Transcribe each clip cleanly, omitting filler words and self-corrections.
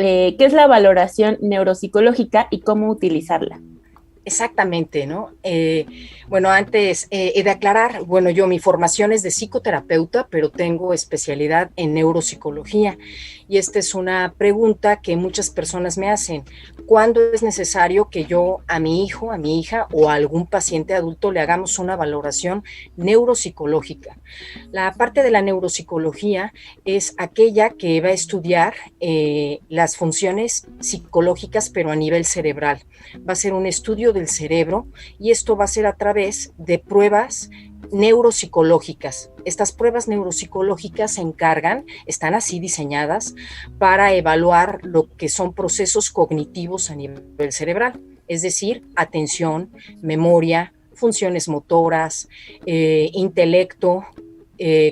¿qué es la valoración neuropsicológica y cómo utilizarla? Exactamente, ¿no? Bueno, antes he de aclarar, bueno, yo mi formación es de psicoterapeuta, pero tengo especialidad en neuropsicología. Y esta es una pregunta que muchas personas me hacen. ¿Cuándo es necesario que yo a mi hijo, a mi hija o a algún paciente adulto le hagamos una valoración neuropsicológica? La parte de la neuropsicología es aquella que va a estudiar las funciones psicológicas, pero a nivel cerebral. Va a ser un estudio del cerebro y esto va a ser a través de pruebas neuropsicológicas. Estas pruebas neuropsicológicas se encargan, están así diseñadas para evaluar lo que son procesos cognitivos a nivel cerebral, es decir, atención, memoria, funciones motoras, intelecto,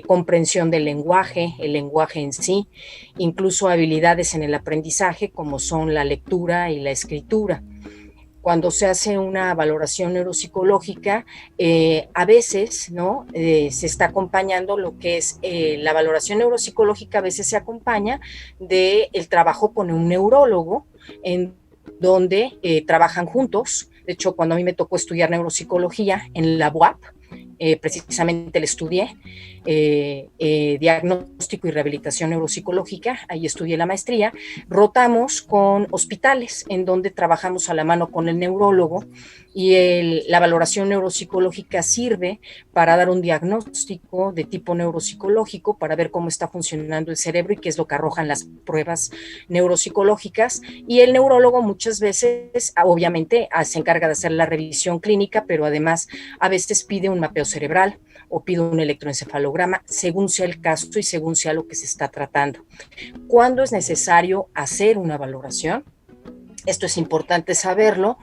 comprensión del lenguaje, el lenguaje en sí, incluso habilidades en el aprendizaje como son la lectura y la escritura. Cuando se hace una valoración neuropsicológica, a veces, ¿no? Se está acompañando lo que es la valoración neuropsicológica, a veces se acompaña del trabajo con un neurólogo, en donde trabajan juntos. De hecho, cuando a mí me tocó estudiar neuropsicología en la UAP, precisamente le estudié, diagnóstico y rehabilitación neuropsicológica, ahí estudié la maestría. Rotamos con hospitales en donde trabajamos a la mano con el neurólogo y la valoración neuropsicológica sirve para dar un diagnóstico de tipo neuropsicológico, para ver cómo está funcionando el cerebro y qué es lo que arrojan las pruebas neuropsicológicas. Y el neurólogo muchas veces, obviamente, se encarga de hacer la revisión clínica, pero además a veces pide un mapeo cerebral o pide un electroencefalograma, según sea el caso y según sea lo que se está tratando. ¿Cuándo es necesario hacer una valoración? Esto es importante saberlo.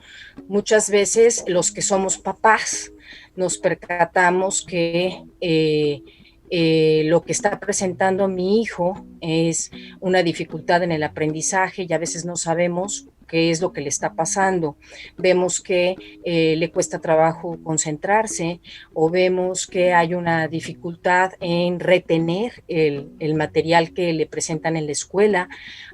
Muchas veces los que somos papás nos percatamos que lo que está presentando mi hijo es una dificultad en el aprendizaje y a veces no sabemos qué es lo que le está pasando. Vemos que le cuesta trabajo concentrarse o vemos que hay una dificultad en retener el material que le presentan en la escuela.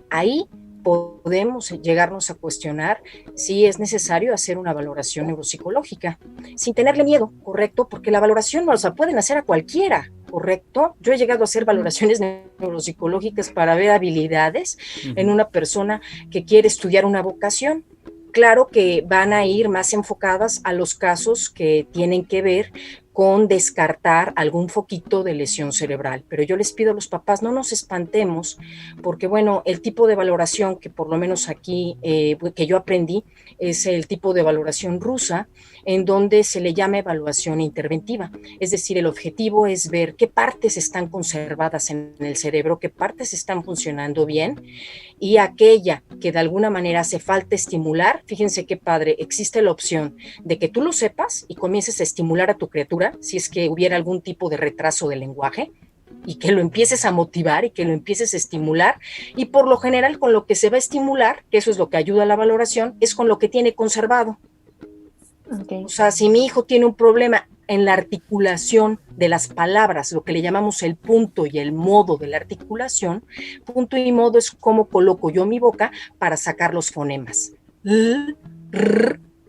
Ahí podemos llegarnos a cuestionar si es necesario hacer una valoración neuropsicológica, sin tenerle miedo, ¿correcto? Porque la valoración no la pueden hacer a cualquiera, ¿correcto? Yo he llegado a hacer valoraciones neuropsicológicas para ver habilidades en una persona que quiere estudiar una vocación. Claro que van a ir más enfocadas a los casos que tienen que ver con descartar algún foquito de lesión cerebral. Pero yo les pido a los papás, no nos espantemos, porque bueno, el tipo de valoración que por lo menos aquí, que yo aprendí, es el tipo de valoración rusa, en donde se le llama evaluación interventiva. Es decir, el objetivo es ver qué partes están conservadas en el cerebro, qué partes están funcionando bien, y aquella que de alguna manera hace falta estimular, fíjense qué padre, existe la opción de que tú lo sepas y comiences a estimular a tu criatura, si es que hubiera algún tipo de retraso del lenguaje, y que lo empieces a motivar y que lo empieces a estimular, y por lo general con lo que se va a estimular, que eso es lo que ayuda a la valoración, es con lo que tiene conservado. Okay. O sea, si mi hijo tiene un problema en la articulación de las palabras, lo que le llamamos el punto y el modo de la articulación, punto y modo es cómo coloco yo mi boca para sacar los fonemas.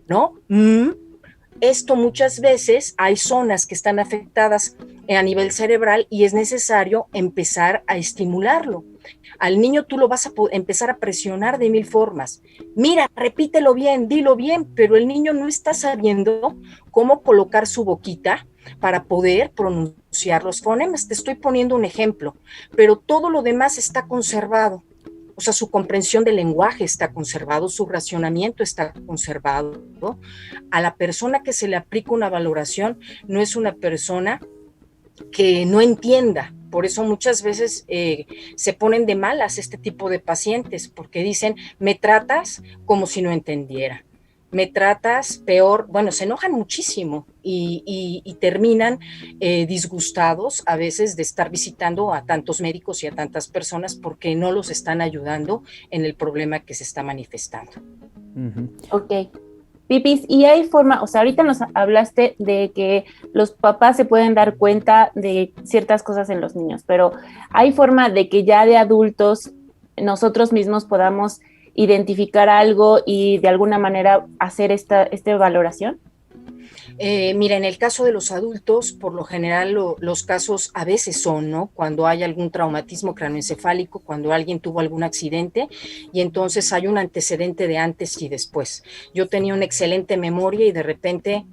¿No? Esto muchas veces hay zonas que están afectadas a nivel cerebral y es necesario empezar a estimularlo. Al niño tú lo vas a empezar a presionar de mil formas. Mira, repítelo bien, dilo bien, pero el niño no está sabiendo cómo colocar su boquita para poder pronunciar los fonemas. Te estoy poniendo un ejemplo, pero todo lo demás está conservado. O sea, su comprensión del lenguaje está conservado, su racionamiento está conservado, ¿no? A la persona que se le aplica una valoración no es una persona que no entienda. Por eso muchas veces se ponen de malas este tipo de pacientes, porque dicen, me tratas como si no entendiera, me tratas peor, bueno, se enojan muchísimo y terminan disgustados a veces de estar visitando a tantos médicos y a tantas personas porque no los están ayudando en el problema que se está manifestando. Ok. Pipis, y hay forma, o sea, ahorita nos hablaste de que los papás se pueden dar cuenta de ciertas cosas en los niños, pero hay forma de que ya de adultos nosotros mismos podamos identificar algo y de alguna manera hacer esta valoración? Mira, en el caso de los adultos, por lo general los casos a veces son, ¿no? Cuando hay algún traumatismo craneoencefálico, cuando alguien tuvo algún accidente y entonces hay un antecedente de antes y después. Yo tenía una excelente memoria y de repente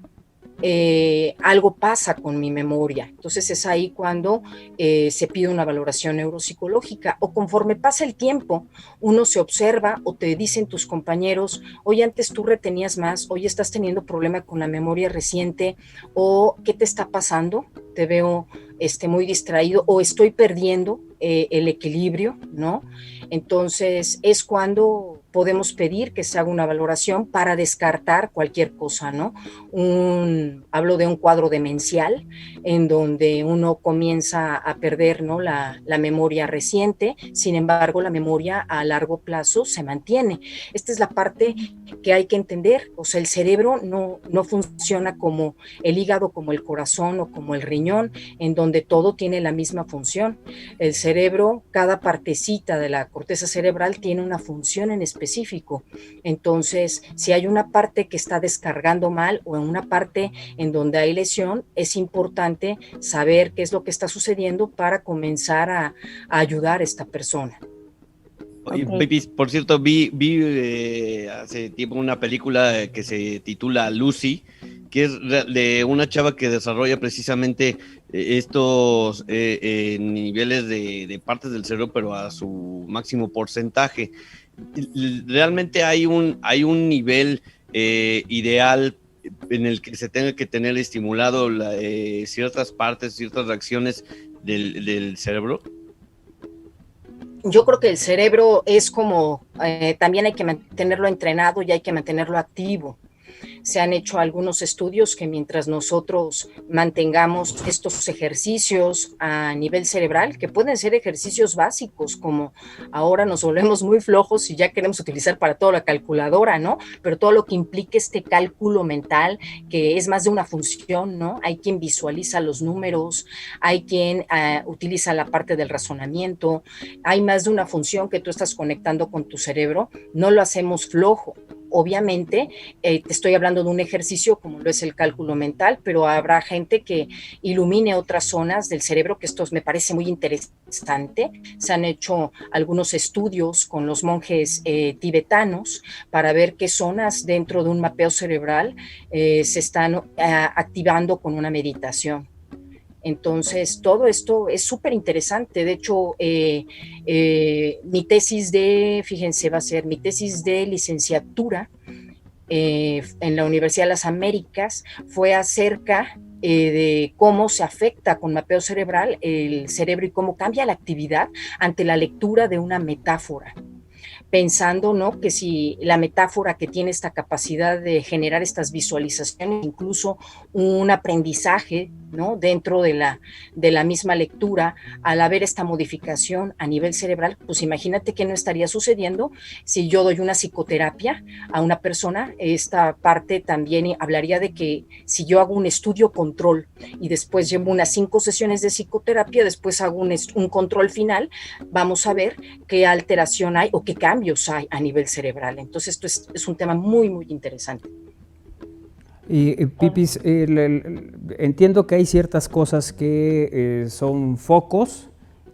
algo pasa con mi memoria. Entonces es ahí cuando se pide una valoración neuropsicológica, o conforme pasa el tiempo, uno se observa o te dicen tus compañeros, hoy antes tú retenías más, hoy estás teniendo problema con la memoria reciente, o ¿qué te está pasando? Te veo muy distraído o estoy perdiendo el equilibrio, ¿no? Entonces es cuando podemos pedir que se haga una valoración para descartar cualquier cosa, ¿no? Hablo de un cuadro demencial en donde uno comienza a perder, ¿no? la memoria reciente, sin embargo la memoria a largo plazo se mantiene. Esta es la parte que hay que entender, o sea, el cerebro no funciona como el hígado, como el corazón o como el riñón, en donde todo tiene la misma función. El cerebro, cada partecita de la corteza cerebral tiene una función en específico. Entonces, si hay una parte que está descargando mal o en una parte en donde hay lesión, es importante saber qué es lo que está sucediendo para comenzar a ayudar a esta persona. Okay. Pipis, por cierto, vi hace tiempo una película que se titula Lucy, que es de una chava que desarrolla precisamente estos niveles de partes del cerebro, pero a su máximo porcentaje. Realmente hay un nivel ideal en el que se tenga que tener estimulado ciertas partes, ciertas reacciones del cerebro. Yo creo que el cerebro es como, también hay que mantenerlo entrenado y hay que mantenerlo activo. Se han hecho algunos estudios que mientras nosotros mantengamos estos ejercicios a nivel cerebral, que pueden ser ejercicios básicos, como ahora nos volvemos muy flojos y ya queremos utilizar para todo la calculadora, ¿no? Pero todo lo que implique este cálculo mental, que es más de una función, ¿no? Hay quien visualiza los números, hay quien utiliza la parte del razonamiento, hay más de una función que tú estás conectando con tu cerebro, no lo hacemos flojo. Obviamente, te estoy hablando de un ejercicio como lo es el cálculo mental, pero habrá gente que ilumine otras zonas del cerebro, que esto me parece muy interesante. Se han hecho algunos estudios con los monjes tibetanos para ver qué zonas dentro de un mapeo cerebral se están activando con una meditación. Entonces, todo esto es súper interesante. De hecho, mi tesis fíjense, va a ser mi tesis de licenciatura en la Universidad de las Américas, fue acerca de cómo se afecta con mapeo cerebral el cerebro y cómo cambia la actividad ante la lectura de una metáfora. Pensando, ¿no?, que si la metáfora que tiene esta capacidad de generar estas visualizaciones, incluso un aprendizaje, ¿no?, dentro de la misma lectura, al haber esta modificación a nivel cerebral, pues imagínate qué no estaría sucediendo si yo doy una psicoterapia a una persona. Esta parte también hablaría de que si yo hago un estudio control y después llevo unas 5 sesiones de psicoterapia, después hago un control final, vamos a ver qué alteración hay o qué cambios hay a nivel cerebral. Entonces esto es un tema muy, muy interesante. Y Pipis, entiendo que hay ciertas cosas que son focos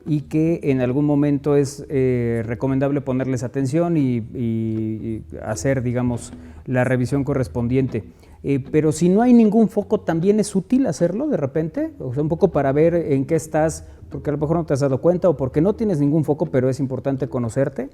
y que en algún momento es recomendable ponerles atención y hacer, digamos, la revisión correspondiente. Pero si no hay ningún foco, ¿también es útil hacerlo de repente? O sea, un poco para ver en qué estás, porque a lo mejor no te has dado cuenta o porque no tienes ningún foco, pero es importante conocerte.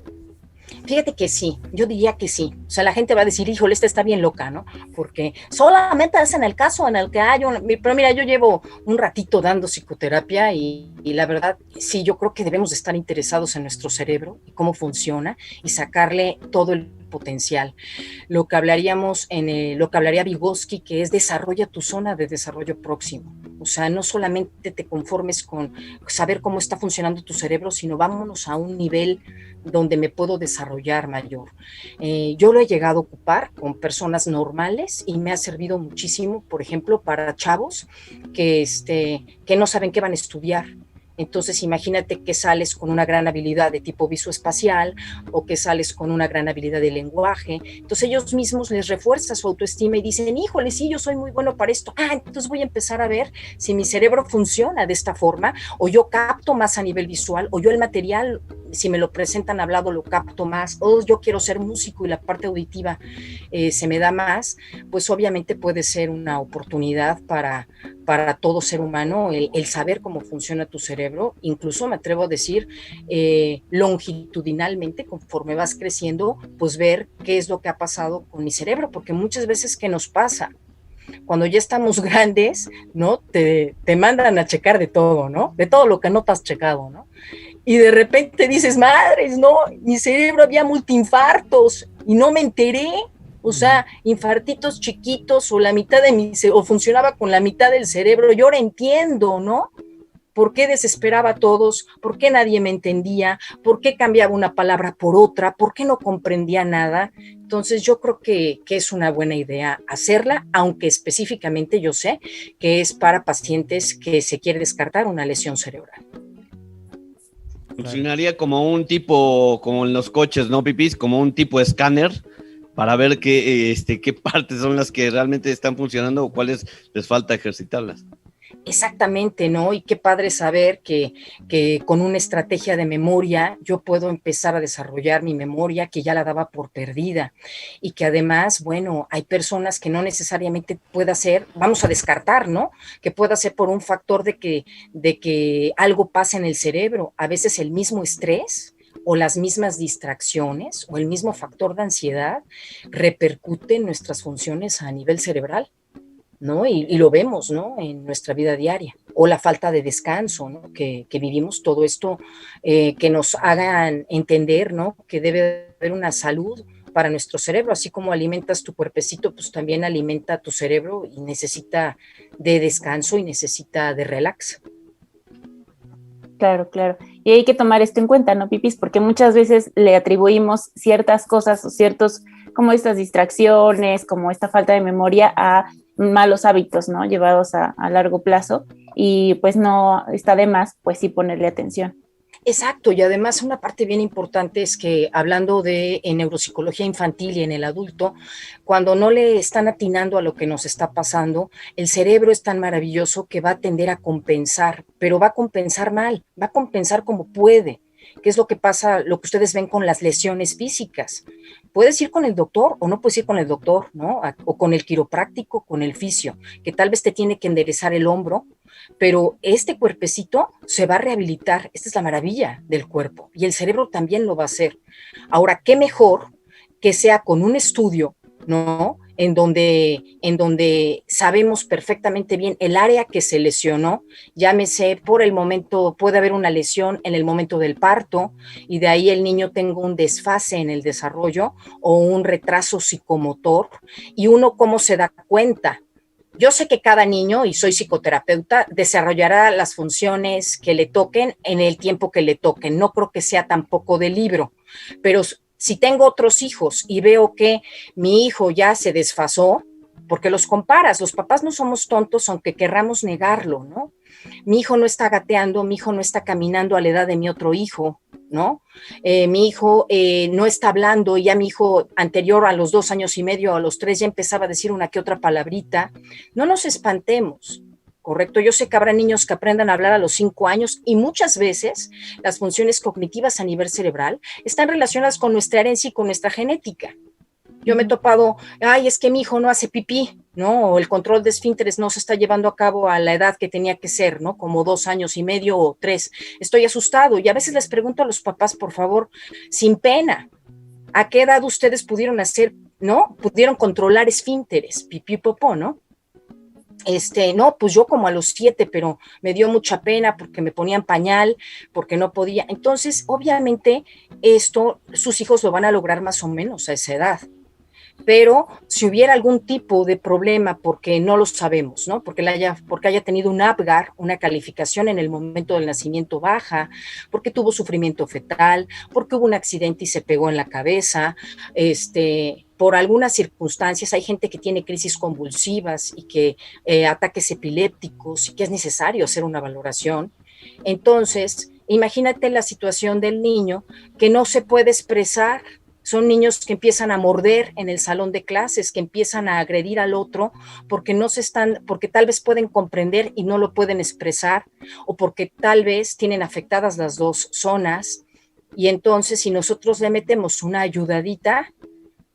Fíjate que sí, yo diría que sí. O sea, la gente va a decir, híjole, esta está bien loca, ¿no? Porque solamente es en el caso en el que hay pero mira, yo llevo un ratito dando psicoterapia y la verdad, sí, yo creo que debemos de estar interesados en nuestro cerebro y cómo funciona y sacarle todo el potencial. Lo que hablaríamos lo que hablaría Vygotsky, que es desarrolla tu zona de desarrollo próximo. O sea, no solamente te conformes con saber cómo está funcionando tu cerebro, sino vámonos a un nivel donde me puedo desarrollar mayor. Yo lo he llegado a ocupar con personas normales y me ha servido muchísimo, por ejemplo, para chavos que no saben qué van a estudiar. Entonces imagínate que sales con una gran habilidad de tipo visoespacial o que sales con una gran habilidad de lenguaje. Entonces ellos mismos les refuerza su autoestima y dicen, híjole, sí, yo soy muy bueno para esto. Entonces voy a empezar a ver si mi cerebro funciona de esta forma, o yo capto más a nivel visual, o yo el material, si me lo presentan hablado, lo capto más, o yo quiero ser músico y la parte auditiva se me da más. Pues obviamente puede ser una oportunidad para todo ser humano el saber cómo funciona tu cerebro, incluso me atrevo a decir longitudinalmente, conforme vas creciendo, pues ver qué es lo que ha pasado con mi cerebro, porque muchas veces ¿qué nos pasa? Cuando ya estamos grandes, ¿no? Te mandan a checar de todo, ¿no? De todo lo que no te has checado, ¿no? Y de repente dices, madres, no, mi cerebro había multiinfartos y no me enteré. O sea, infartitos chiquitos o la mitad o funcionaba con la mitad del cerebro. Yo ahora entiendo, ¿no? ¿Por qué desesperaba a todos? ¿Por qué nadie me entendía? ¿Por qué cambiaba una palabra por otra? ¿Por qué no comprendía nada? Entonces yo creo que es una buena idea hacerla, aunque específicamente yo sé que es para pacientes que se quiere descartar una lesión cerebral. Funcionaría como un tipo, como en los coches, ¿no, Pipis? Como un tipo escáner para ver qué partes son las que realmente están funcionando o cuáles les falta ejercitarlas. Exactamente, ¿no? Y qué padre saber que con una estrategia de memoria yo puedo empezar a desarrollar mi memoria, que ya la daba por perdida, y que además, bueno, hay personas que no necesariamente pueda ser, vamos a descartar, ¿no? Que pueda ser por un factor de que algo pasa en el cerebro, a veces el mismo estrés o las mismas distracciones o el mismo factor de ansiedad repercute en nuestras funciones a nivel cerebral, ¿no? Y lo vemos, ¿no? En nuestra vida diaria, o la falta de descanso, ¿no? Que vivimos todo esto, que nos hagan entender, ¿no? Que debe haber una salud para nuestro cerebro, así como alimentas tu cuerpecito, pues también alimenta tu cerebro y necesita de descanso y necesita de relax. Claro, claro. Y hay que tomar esto en cuenta, ¿no, Pipis? Porque muchas veces le atribuimos ciertas cosas o ciertos, como estas distracciones, como esta falta de memoria a malos hábitos, ¿no? Llevados a largo plazo, y pues no está de más, pues sí ponerle atención. Exacto, y además una parte bien importante es que hablando de en neuropsicología infantil y en el adulto, cuando no le están atinando a lo que nos está pasando, el cerebro es tan maravilloso que va a tender a compensar, pero va a compensar mal, va a compensar como puede. ¿Qué es lo que pasa, lo que ustedes ven con las lesiones físicas? Puedes ir con el doctor o no puedes ir con el doctor, ¿no? O con el quiropráctico, con el fisio, que tal vez te tiene que enderezar el hombro, pero este cuerpecito se va a rehabilitar. Esta es la maravilla del cuerpo y el cerebro también lo va a hacer. Ahora, qué mejor que sea con un estudio, ¿no? En donde sabemos perfectamente bien el área que se lesionó, llámese por el momento, puede haber una lesión en el momento del parto y de ahí el niño tenga un desfase en el desarrollo o un retraso psicomotor, y uno cómo se da cuenta. Yo sé que cada niño, y soy psicoterapeuta, desarrollará las funciones que le toquen en el tiempo que le toquen. No creo que sea tampoco de libro, pero si tengo otros hijos y veo que mi hijo ya se desfasó, porque los comparas, los papás no somos tontos aunque querramos negarlo, ¿no? Mi hijo no está gateando, mi hijo no está caminando a la edad de mi otro hijo, ¿no? Mi hijo no está hablando, y ya mi hijo anterior a los 2 años y medio, a los 3, ya empezaba a decir una que otra palabrita. No nos espantemos, ¿correcto? Yo sé que habrá niños que aprendan a hablar a los 5 años y muchas veces las funciones cognitivas a nivel cerebral están relacionadas con nuestra herencia y con nuestra genética. Yo me he topado, es que mi hijo no hace pipí, ¿no? O el control de esfínteres no se está llevando a cabo a la edad que tenía que ser, ¿no? Como 2 años y medio o 3. Estoy asustado y a veces les pregunto a los papás, por favor, sin pena, ¿a qué edad ustedes pudieron hacer, ¿no? Pudieron controlar esfínteres, pipí, popó, ¿no? No, pues yo como a los 7, pero me dio mucha pena porque me ponían pañal, porque no podía. Entonces, obviamente, esto sus hijos lo van a lograr más o menos a esa edad. Pero si hubiera algún tipo de problema, porque no lo sabemos, ¿no? Porque haya tenido un APGAR, una calificación en el momento del nacimiento baja, porque tuvo sufrimiento fetal, porque hubo un accidente y se pegó en la cabeza, por algunas circunstancias, hay gente que tiene crisis convulsivas y que ataques epilépticos y que es necesario hacer una valoración. Entonces, imagínate la situación del niño que no se puede expresar. Son niños que empiezan a morder en el salón de clases, que empiezan a agredir al otro porque tal vez pueden comprender y no lo pueden expresar, o porque tal vez tienen afectadas las dos zonas. Y entonces, si nosotros le metemos una ayudadita,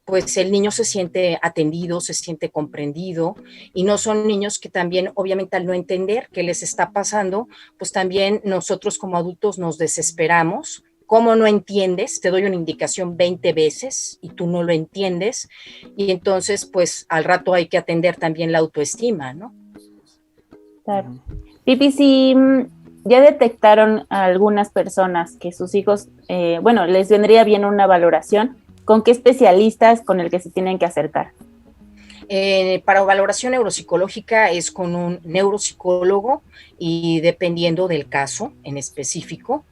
pues el niño se siente atendido, se siente comprendido, y no son niños que también, obviamente, al no entender qué les está pasando, pues también nosotros como adultos nos desesperamos. ¿Cómo no entiendes? Te doy una indicación 20 veces y tú no lo entiendes, y entonces pues al rato hay que atender también la autoestima, ¿no? Claro. Pipi, si ya detectaron a algunas personas que sus hijos, bueno, les vendría bien una valoración, ¿con qué especialistas con el que se tienen que acercar? Para valoración neuropsicológica es con un neuropsicólogo, y dependiendo del caso en específico.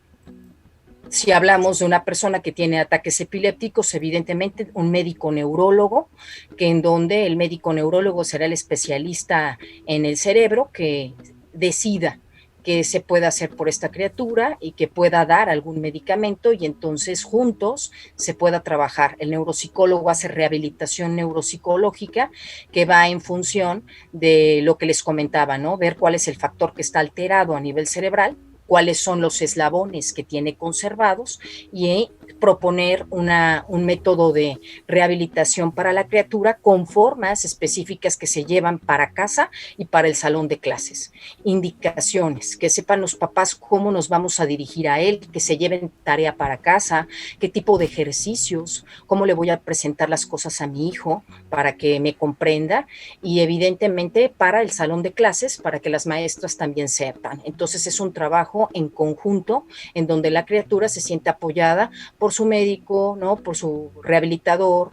Si hablamos de una persona que tiene ataques epilépticos, evidentemente un médico neurólogo, que en donde el médico neurólogo será el especialista en el cerebro que decida qué se puede hacer por esta criatura y que pueda dar algún medicamento, y entonces juntos se pueda trabajar. El neuropsicólogo hace rehabilitación neuropsicológica que va en función de lo que les comentaba, ¿no? Ver cuál es el factor que está alterado a nivel cerebral, cuáles son los eslabones que tiene conservados, y proponer un método de rehabilitación para la criatura con formas específicas que se llevan para casa y para el salón de clases. Indicaciones, que sepan los papás cómo nos vamos a dirigir a él, que se lleven tarea para casa, qué tipo de ejercicios, cómo le voy a presentar las cosas a mi hijo para que me comprenda, y evidentemente para el salón de clases, para que las maestras también sepan. Entonces es un trabajo en conjunto en donde la criatura se siente apoyada por su médico, ¿no? Por su rehabilitador,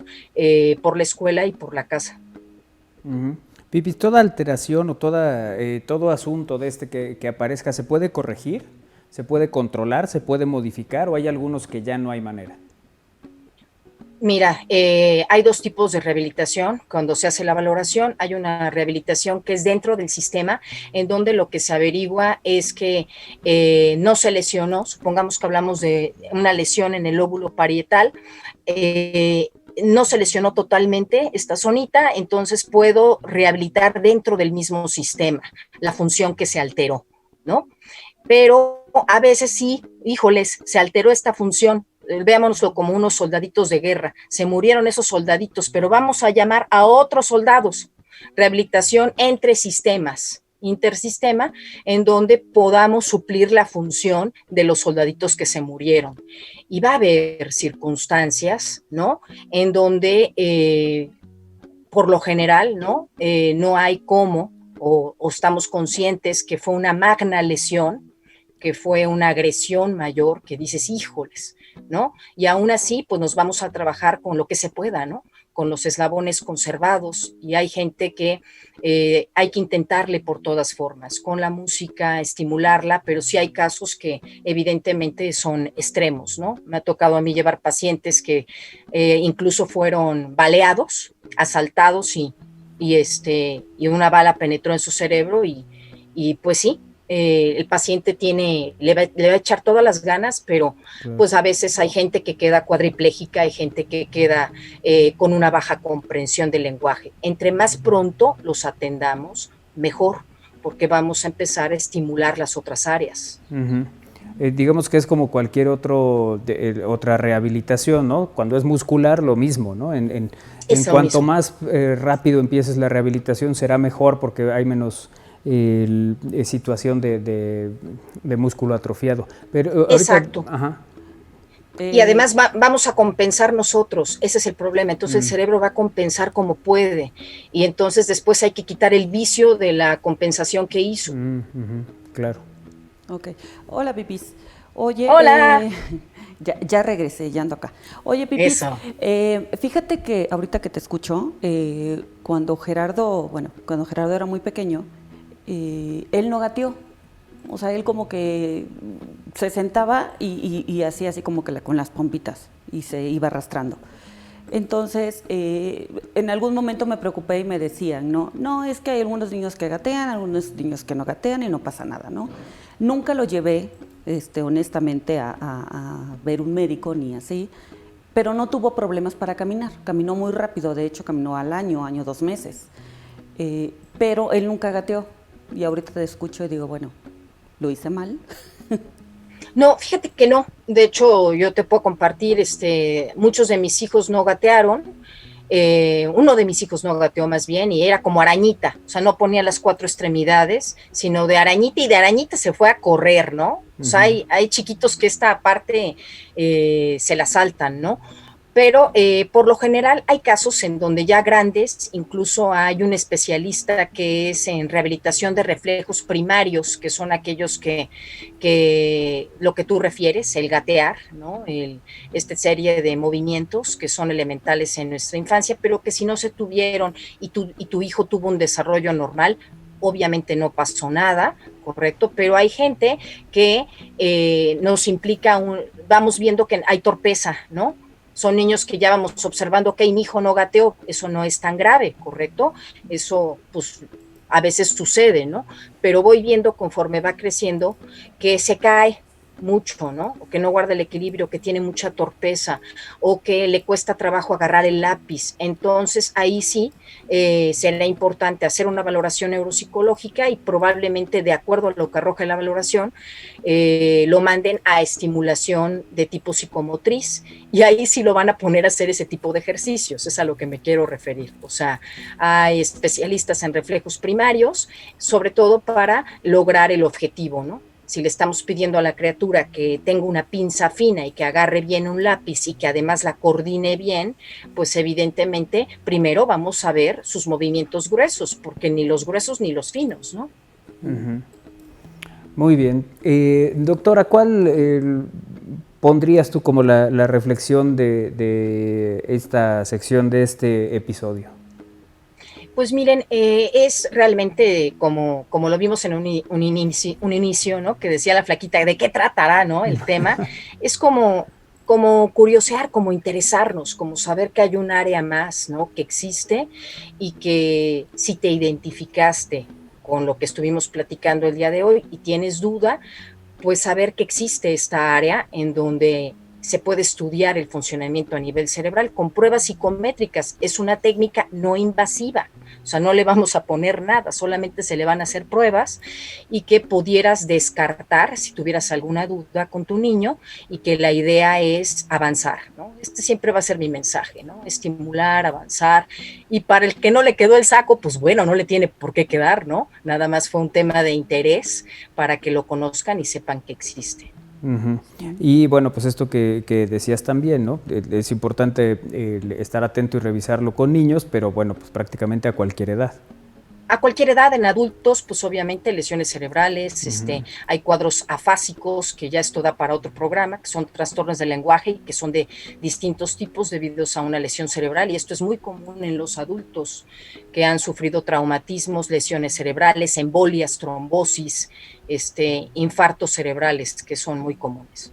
por la escuela y por la casa. Pipi, ¿toda alteración o todo asunto de este que aparezca se puede corregir? ¿Se puede controlar? ¿Se puede modificar? ¿O hay algunos que ya no hay manera? Mira, hay dos tipos de rehabilitación. Cuando se hace la valoración, hay una rehabilitación que es dentro del sistema, en donde lo que se averigua es que no se lesionó. Supongamos que hablamos de una lesión en el lóbulo parietal, no se lesionó totalmente esta zonita, entonces puedo rehabilitar dentro del mismo sistema la función que se alteró, ¿no? Pero a veces sí, híjoles, se alteró esta función. Veámoslo como unos soldaditos de guerra, se murieron esos soldaditos, pero vamos a llamar a otros soldados. Rehabilitación entre sistemas, intersistema, en donde podamos suplir la función de los soldaditos que se murieron. Y va a haber circunstancias, ¿no? En donde, por lo general, ¿no? No hay cómo, o estamos conscientes que fue una magna lesión, que fue una agresión mayor, que dices, híjoles, ¿no? Y aún así, pues nos vamos a trabajar con lo que se pueda, ¿no? Con los eslabones conservados, y hay gente que hay que intentarle por todas formas, con la música, estimularla, pero sí hay casos que evidentemente son extremos, ¿no? Me ha tocado a mí llevar pacientes que incluso fueron baleados, asaltados, y una bala penetró en su cerebro, y pues sí, el paciente le va a echar todas las ganas, pero claro, pues a veces hay gente que queda cuadriplégica, hay gente que queda con una baja comprensión del lenguaje. Entre más pronto los atendamos, mejor, porque vamos a empezar a estimular las otras áreas. Digamos que es como cualquier otra rehabilitación, ¿no? Cuando es muscular, lo mismo, ¿no? En cuanto más rápido empieces la rehabilitación, será mejor porque hay menos situación de músculo atrofiado. Pero exacto. Ahorita, ajá. Y además vamos a compensar nosotros, ese es el problema. Entonces el cerebro va a compensar como puede, y entonces después hay que quitar el vicio de la compensación que hizo. Claro. Ok. Hola, Pipis. Oye, hola. Ya regresé, ya ando acá. Oye, Pipis, fíjate que ahorita que te escucho, cuando Gerardo era muy pequeño, él no gateó. O sea, él como que se sentaba y hacía así como que con las pompitas y se iba arrastrando. Entonces, en algún momento me preocupé y me decían, no, es que hay algunos niños que gatean, algunos niños que no gatean y no pasa nada, ¿no? Nunca lo llevé, honestamente, a ver un médico ni así, pero no tuvo problemas para caminar. Caminó muy rápido, de hecho caminó al año, 2 meses. Pero él nunca gateó. Y ahorita te escucho y digo, bueno, ¿lo hice mal? No, fíjate que no. De hecho, yo te puedo compartir, muchos de mis hijos no gatearon. Uno de mis hijos no gateó más bien y era como arañita, o sea, no ponía las 4 extremidades, sino de arañita, y de arañita se fue a correr, ¿no? O sea, hay chiquitos que esta parte se la saltan, ¿no? Pero por lo general hay casos en donde ya grandes, incluso hay un especialista que es en rehabilitación de reflejos primarios, que son aquellos que lo que tú refieres, el gatear, ¿no? Esta serie de movimientos que son elementales en nuestra infancia, pero que si no se tuvieron y tu hijo tuvo un desarrollo normal, obviamente no pasó nada, correcto, pero hay gente que nos implica, vamos viendo que hay torpeza, ¿no? Son niños que ya vamos observando, ok, mi hijo no gateó, eso no es tan grave, ¿correcto? Eso, pues, a veces sucede, ¿no? Pero voy viendo conforme va creciendo que se cae mucho, ¿no? O que no guarda el equilibrio, que tiene mucha torpeza, o que le cuesta trabajo agarrar el lápiz. Entonces, ahí sí será importante hacer una valoración neuropsicológica y probablemente, de acuerdo a lo que arroja la valoración, lo manden a estimulación de tipo psicomotriz, y ahí sí lo van a poner a hacer ese tipo de ejercicios, es a lo que me quiero referir. O sea, hay especialistas en reflejos primarios, sobre todo para lograr el objetivo, ¿no? Si le estamos pidiendo a la criatura que tenga una pinza fina y que agarre bien un lápiz y que además la coordine bien, pues evidentemente primero vamos a ver sus movimientos gruesos, porque ni los gruesos ni los finos, ¿no? Muy bien. Doctora, ¿cuál pondrías tú como la reflexión de esta sección, de este episodio? Pues miren, es realmente como lo vimos en un inicio, ¿no? Que decía la flaquita, ¿de qué tratará, no? El tema. Es como curiosear, como interesarnos, como saber que hay un área más, ¿no? Que existe, y que si te identificaste con lo que estuvimos platicando el día de hoy y tienes duda, pues saber que existe esta área en donde se puede estudiar el funcionamiento a nivel cerebral con pruebas psicométricas. Es una técnica no invasiva, o sea, no le vamos a poner nada, solamente se le van a hacer pruebas, y que pudieras descartar si tuvieras alguna duda con tu niño, y que la idea es avanzar, ¿no? Este siempre va a ser mi mensaje, ¿no? Estimular, avanzar, y para el que no le quedó el saco, pues bueno, no le tiene por qué quedar, ¿no? Nada más fue un tema de interés para que lo conozcan y sepan que existe. Y bueno, pues esto que decías también, ¿no? Es importante estar atento y revisarlo con niños, pero bueno, pues prácticamente a cualquier edad. A cualquier edad. En adultos, pues obviamente lesiones cerebrales, hay cuadros afásicos, que ya esto da para otro programa, que son trastornos del lenguaje y que son de distintos tipos debido a una lesión cerebral, y esto es muy común en los adultos que han sufrido traumatismos, lesiones cerebrales, embolias, trombosis, infartos cerebrales, que son muy comunes.